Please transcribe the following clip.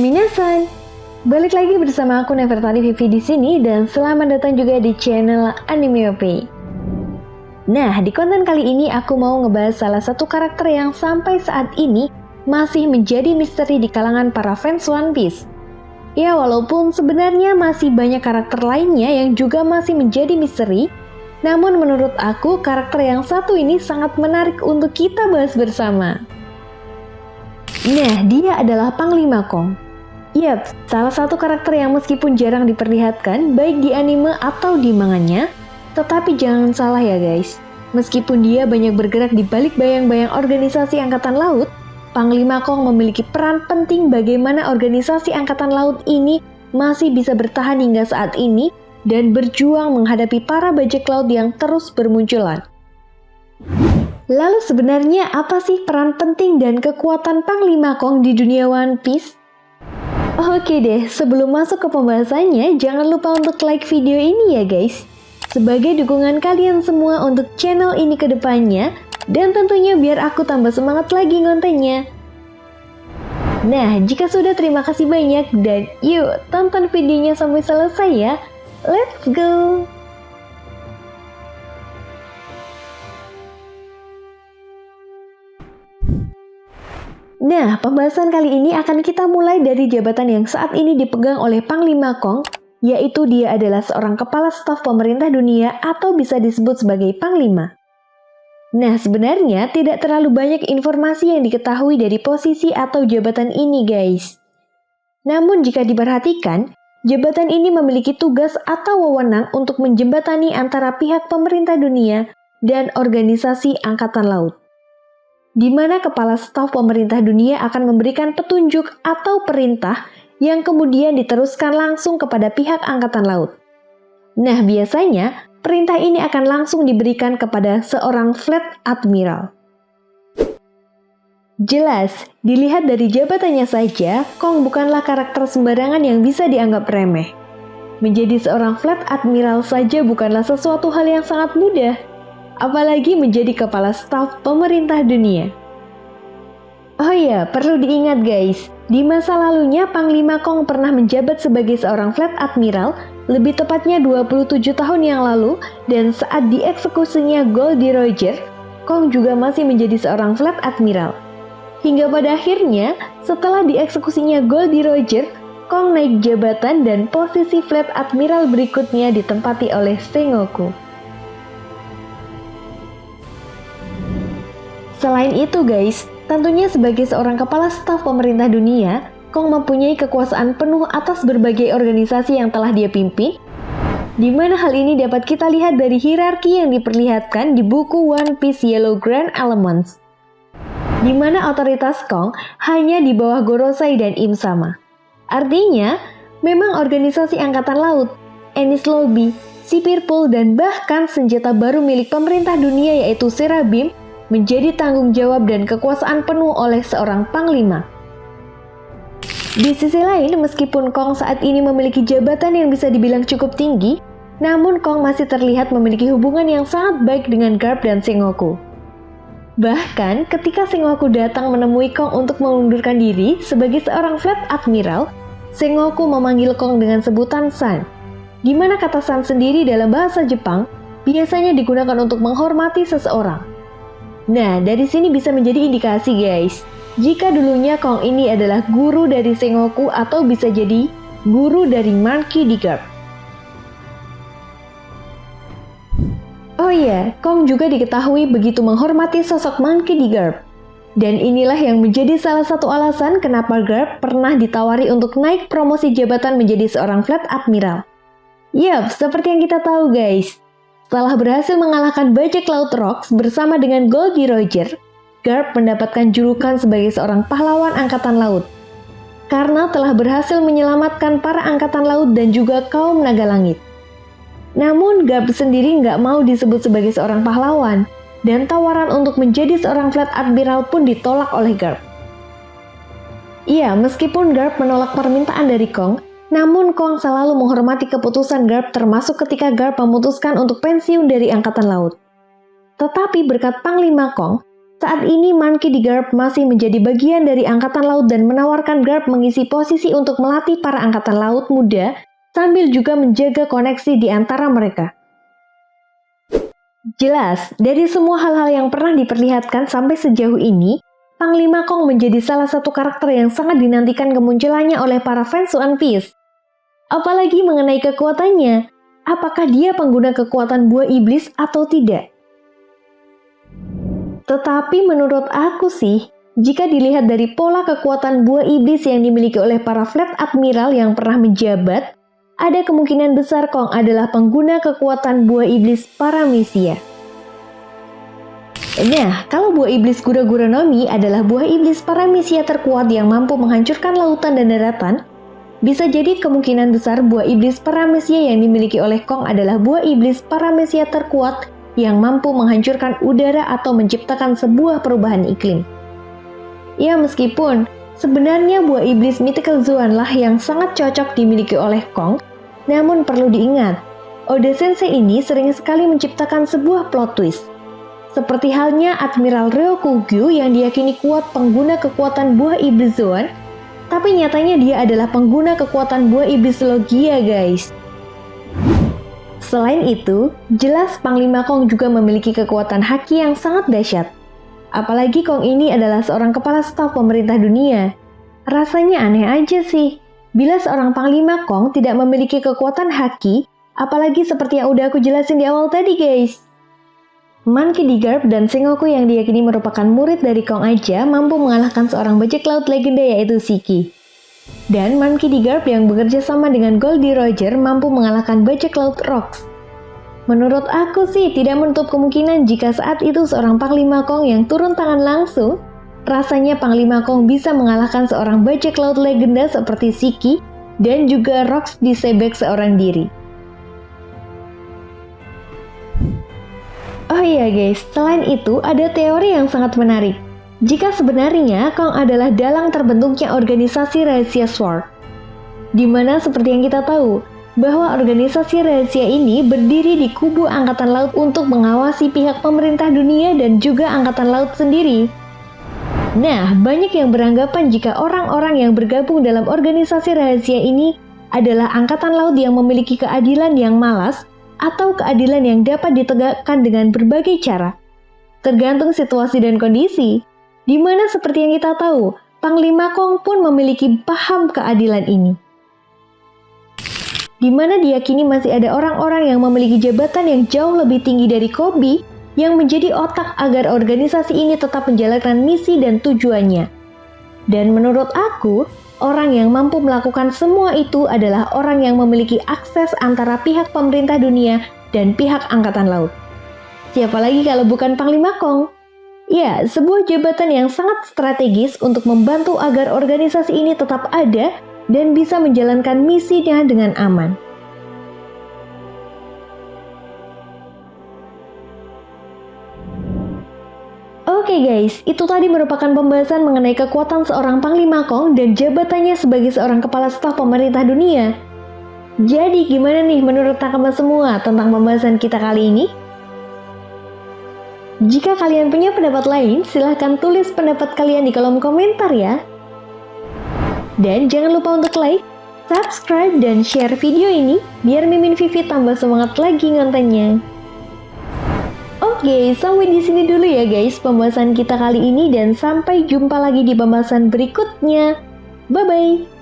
Minasan, balik lagi bersama aku Nefertari Vivi di sini dan selamat datang juga di channel Animeope. Nah, di konten kali ini aku mau ngebahas salah satu karakter yang sampai saat ini masih menjadi misteri di kalangan para fans One Piece. Ya, walaupun sebenarnya masih banyak karakter lainnya yang juga masih menjadi misteri, namun menurut aku karakter yang satu ini sangat menarik untuk kita bahas bersama. Nah, dia adalah Panglima Kong. Yap, salah satu karakter yang meskipun jarang diperlihatkan baik di anime atau di manganya, tetapi jangan salah ya guys. Meskipun dia banyak bergerak di balik bayang-bayang organisasi Angkatan Laut, Panglima Kong memiliki peran penting bagaimana organisasi Angkatan Laut ini masih bisa bertahan hingga saat ini dan berjuang menghadapi para bajak laut yang terus bermunculan. Lalu sebenarnya apa sih peran penting dan kekuatan Panglima Kong di dunia One Piece? Oke deh, sebelum masuk ke pembahasannya, jangan lupa untuk like video ini ya guys. Sebagai dukungan kalian semua untuk channel ini ke depannya, dan tentunya biar aku tambah semangat lagi ngontennya. Nah, jika sudah terima kasih banyak dan yuk tonton videonya sampai selesai ya. Let's go! Nah, pembahasan kali ini akan kita mulai dari jabatan yang saat ini dipegang oleh Panglima Kong, yaitu dia adalah seorang kepala staf pemerintah dunia atau bisa disebut sebagai Panglima. Nah, sebenarnya tidak terlalu banyak informasi yang diketahui dari posisi atau jabatan ini guys. Namun jika diperhatikan, jabatan ini memiliki tugas atau wewenang untuk menjembatani antara pihak pemerintah dunia dan organisasi Angkatan Laut, di mana kepala staf pemerintah dunia akan memberikan petunjuk atau perintah yang kemudian diteruskan langsung kepada pihak Angkatan Laut. Nah, biasanya perintah ini akan langsung diberikan kepada seorang Fleet Admiral. Jelas, dilihat dari jabatannya saja, Kong bukanlah karakter sembarangan yang bisa dianggap remeh. Menjadi seorang Fleet Admiral saja bukanlah sesuatu hal yang sangat mudah, apalagi menjadi kepala staf pemerintah dunia. Oh ya, perlu diingat guys, di masa lalunya Panglima Kong pernah menjabat sebagai seorang Fleet Admiral, lebih tepatnya 27 tahun yang lalu, dan saat dieksekusinya Goldie Roger, Kong juga masih menjadi seorang Fleet Admiral. Hingga pada akhirnya, setelah dieksekusinya Goldie Roger, Kong naik jabatan dan posisi Fleet Admiral berikutnya ditempati oleh Sengoku. Selain itu guys, tentunya sebagai seorang kepala staf pemerintah dunia, Kong mempunyai kekuasaan penuh atas berbagai organisasi yang telah dia pimpin, di mana hal ini dapat kita lihat dari hierarki yang diperlihatkan di buku One Piece Yellow Grand Elements, di mana otoritas Kong hanya di bawah Gorosei dan Im Sama. Artinya, memang organisasi Angkatan Laut, Enies Lobby, Sipir Pool, dan bahkan senjata baru milik pemerintah dunia yaitu Serabim menjadi tanggung jawab dan kekuasaan penuh oleh seorang panglima. Di sisi lain, meskipun Kong saat ini memiliki jabatan yang bisa dibilang cukup tinggi, namun Kong masih terlihat memiliki hubungan yang sangat baik dengan Garp dan Sengoku. Bahkan, ketika Sengoku datang menemui Kong untuk mengundurkan diri sebagai seorang Fleet Admiral, Sengoku memanggil Kong dengan sebutan San, di mana kata San sendiri dalam bahasa Jepang biasanya digunakan untuk menghormati seseorang. Nah, dari sini bisa menjadi indikasi guys, jika dulunya Kong ini adalah guru dari Sengoku atau bisa jadi guru dari Monkey D. Garp. Oh iya, Kong juga diketahui begitu menghormati sosok Monkey D. Garp. Dan inilah yang menjadi salah satu alasan kenapa Garp pernah ditawari untuk naik promosi jabatan menjadi seorang Fleet Admiral. Yap, seperti yang kita tahu guys, setelah berhasil mengalahkan bajak laut Rocks bersama dengan Goldie Roger, Garp mendapatkan julukan sebagai seorang pahlawan Angkatan Laut, karena telah berhasil menyelamatkan para Angkatan Laut dan juga kaum naga langit. Namun Garp sendiri nggak mau disebut sebagai seorang pahlawan, dan tawaran untuk menjadi seorang Fleet Admiral pun ditolak oleh Garp. Iya, meskipun Garp menolak permintaan dari Kong, namun Kong selalu menghormati keputusan Garp termasuk ketika Garp memutuskan untuk pensiun dari Angkatan Laut. Tetapi berkat Panglima Kong, Saat ini Monkey D. Garp masih menjadi bagian dari Angkatan Laut dan menawarkan Garp mengisi posisi untuk melatih para Angkatan Laut muda sambil juga menjaga koneksi di antara mereka. Jelas, dari semua hal-hal yang pernah diperlihatkan sampai sejauh ini, Panglima Kong menjadi salah satu karakter yang sangat dinantikan kemunculannya oleh para fans One Piece. Apalagi mengenai kekuatannya, apakah dia pengguna kekuatan buah iblis atau tidak? Tetapi menurut aku sih, jika dilihat dari pola kekuatan buah iblis yang dimiliki oleh para Fleet Admiral yang pernah menjabat, ada kemungkinan besar Kong adalah pengguna kekuatan buah iblis Paramecia. Nah, kalau buah iblis Gura-Gura no Mi adalah buah iblis Paramecia terkuat yang mampu menghancurkan lautan dan daratan, bisa jadi kemungkinan besar buah iblis Paramecia yang dimiliki oleh Kong adalah buah iblis Paramecia terkuat yang mampu menghancurkan udara atau menciptakan sebuah perubahan iklim. Ya, meskipun sebenarnya buah iblis Mythical Zoan lah yang sangat cocok dimiliki oleh Kong, namun perlu diingat, Oda Sensei ini sering sekali menciptakan sebuah plot twist. Seperti halnya Admiral Ryokugyu yang diyakini kuat pengguna kekuatan buah iblis Zoan, tapi nyatanya dia adalah pengguna kekuatan buah iblis Logia, guys. Selain itu, jelas Panglima Kong juga memiliki kekuatan haki yang sangat dahsyat. Apalagi Kong ini adalah seorang kepala staf pemerintah dunia. Rasanya aneh aja sih, bila seorang Panglima Kong tidak memiliki kekuatan haki, apalagi seperti yang udah aku jelasin di awal tadi, guys. Monkey D. Garp dan Sengoku yang diyakini merupakan murid dari Kong aja mampu mengalahkan seorang bajak laut legenda yaitu Shiki. Dan Monkey D. Garp yang bekerja sama dengan Goldie Roger mampu mengalahkan bajak laut Rox. Menurut aku sih tidak menutup kemungkinan jika saat itu seorang Panglima Kong yang turun tangan langsung, rasanya Panglima Kong bisa mengalahkan seorang bajak laut legenda seperti Shiki dan juga Rox di sebek seorang diri. Oh iya guys, selain itu ada teori yang sangat menarik. Jika sebenarnya Kong adalah dalang terbentuknya organisasi rahasia SWORD, di mana seperti yang kita tahu, bahwa organisasi rahasia ini berdiri di kubu Angkatan Laut untuk mengawasi pihak pemerintah dunia dan juga Angkatan Laut sendiri. Nah, banyak yang beranggapan jika orang-orang yang bergabung dalam organisasi rahasia ini adalah Angkatan Laut yang memiliki keadilan yang malas atau keadilan yang dapat ditegakkan dengan berbagai cara. Tergantung situasi dan kondisi. Di mana seperti yang kita tahu, Panglima Kong pun memiliki paham keadilan ini. Di mana diyakini masih ada orang-orang yang memiliki jabatan yang jauh lebih tinggi dari Koby yang menjadi otak agar organisasi ini tetap menjalankan misi dan tujuannya. Dan menurut aku, orang yang mampu melakukan semua itu adalah orang yang memiliki akses antara pihak pemerintah dunia dan pihak Angkatan Laut. Siapa lagi kalau bukan Panglima Kong? Ya, sebuah jabatan yang sangat strategis untuk membantu agar organisasi ini tetap ada dan bisa menjalankan misinya dengan aman. Oke guys, itu tadi merupakan pembahasan mengenai kekuatan seorang Panglima Kong dan jabatannya sebagai seorang kepala staf pemerintah dunia. Jadi gimana nih menurut nakama semua tentang pembahasan kita kali ini? Jika kalian punya pendapat lain, silahkan tulis pendapat kalian di kolom komentar ya. Dan jangan lupa untuk like, subscribe, dan share video ini biar Mimin Vivi tambah semangat lagi ngontennya. Oke, sampai di sini dulu ya guys pembahasan kita kali ini dan sampai jumpa lagi di pembahasan berikutnya. Bye-bye!